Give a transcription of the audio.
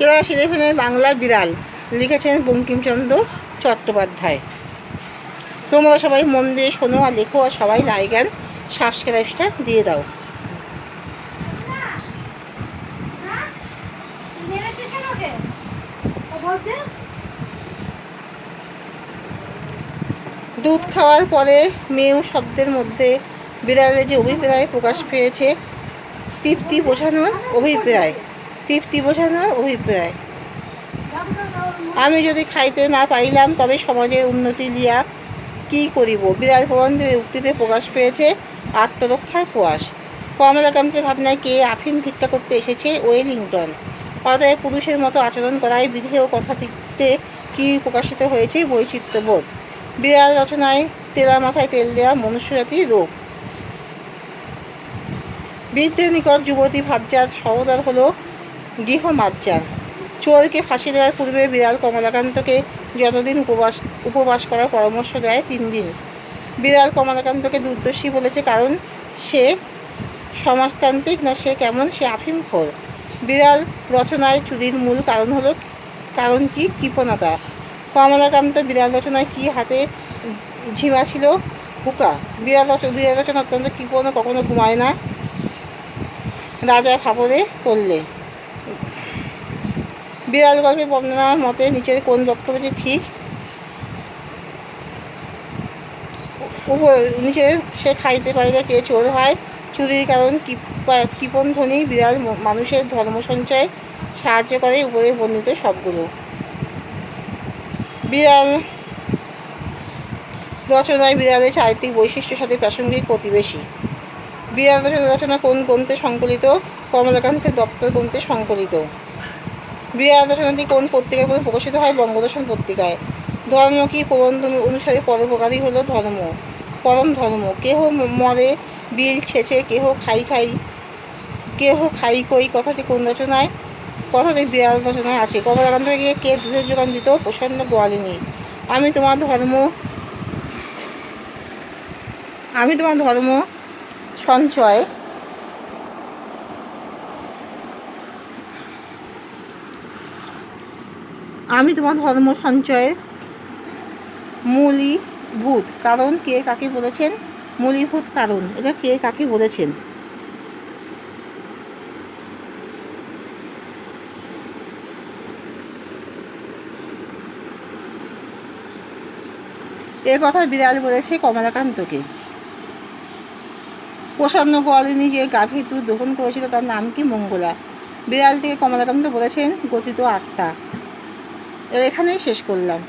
Class 11 Bangla বিড়াল লিখেছেন বঙ্কিমচন্দ্র চট্টোপাধ্যায়। তোমরা সবাই মন দিয়ে শোনো আর লেখো, আর সবাই লাইক অ্যান্ড সাবস্ক্রাইবটা দিয়ে দাও। দুধ খাওয়ার পরে মেউ শব্দের মধ্যে বিড়ালের যে অভিপ্রায় প্রকাশ পেয়েছে, তৃপ্তি বোঝানোর অভিপ্রায়। আমি যদি খাইতে না পাইলাম তবে সমাজের উন্নতি লিয়া কি করিব। বিড়াল প্রবন্ধের উক্তিতে প্রকাশ পেয়েছে আত্মরক্ষার প্রয়াস। কমলাকান্তের ভাবনায় কে আফিম ভিক্ষা করতে এসেছে ওয়েলিংটন। অতএব পুরুষের মতো আচরণ করায় বিধেয় কথাটিতে কি প্রকাশিত হয়েছে বৈচিত্র্যবোধ। বিড়াল রচনায় তেলা মাথায় তেল দেওয়া মনুষ্যজাতির রোগ। বৃদ্ধের নিকট যুবতী ভাজ্যার সহদর হলো গৃহমাজ্জার। চোরকে ফাঁসি দেওয়ার পূর্বে বিড়াল কমলাকান্তকে যতদিন উপবাস করার পরামর্শ দেয় 3 দিন। বিড়াল কমলাকান্তকে দুর্দর্শী বলেছে কারণ সে সমাজতান্ত্রিক না, সে কেমন, সে আফিমখোর। বিড়াল রচনায় চুরির মূল কারণ কি? কৃপণতা। কমলাকান্ত বিড়াল রচনায় কি হাতে ঝিমা ছিল? হুকা। বিড়াল রচনা অত্যন্ত কৃপণ, কখনো ঘুমায় না রাজা ফাপড়ে পড়লে। বিড়াল গল্পের বর্ণনার মতে নিচের কোন বক্তব্যটি ঠিক? নিচে সে খাইতে পারিলে কে চোর হয়? চুরির কারণ কৃপণ ধ্বনি। বিড়াল মানুষের ধর্ম সঞ্চয়ে সাহায্য করে। উপরে বর্ণিত সবগুলো। বিড়াল রচনায় বিড়ালের চারিত্রিক বৈশিষ্ট্যের সাথে প্রাসঙ্গিক প্রতিবেশী। বিড়াল রচনা কোন গ্রন্থে সংকলিত? কমলাকান্তের দপ্তর গ্রন্থে সংকলিত। বিড়াল রচনাটি কোন পত্রিকায় প্রকাশিত হয়? বঙ্গদর্শন পত্রিকায়। ধর্ম কি? প্রবন্ধ অনুসারে পরোপকারী হলো পরম ধর্ম। কেহ মরে বিল ছেঁচে, কেহ খাই কই কথাটি কোন রচনায়? কথাটি বিড়াল রচনায় আছে। কমলাকান্তকে কে দুধের যোগান দিত? প্রসন্ন গোয়ালিনী। আমি তোমার ধর্ম সঞ্চয় মূলীভূত কারণ। কে কাকে বলেছেন? মূলীভূত কারণ। এটা কে কাকে বলেছেন? এ কথা বিড়াল বলেছে কমলাকান্তকে। প্রসন্ন গোয়ালিনী যে গাভীর দুধ দহন করেছিল তার নাম কি? মঙ্গলা। বিড়ালটিকে কমলাকান্ত বলেছেন গতিত আত্মা। এখানেই শেষ করলাম।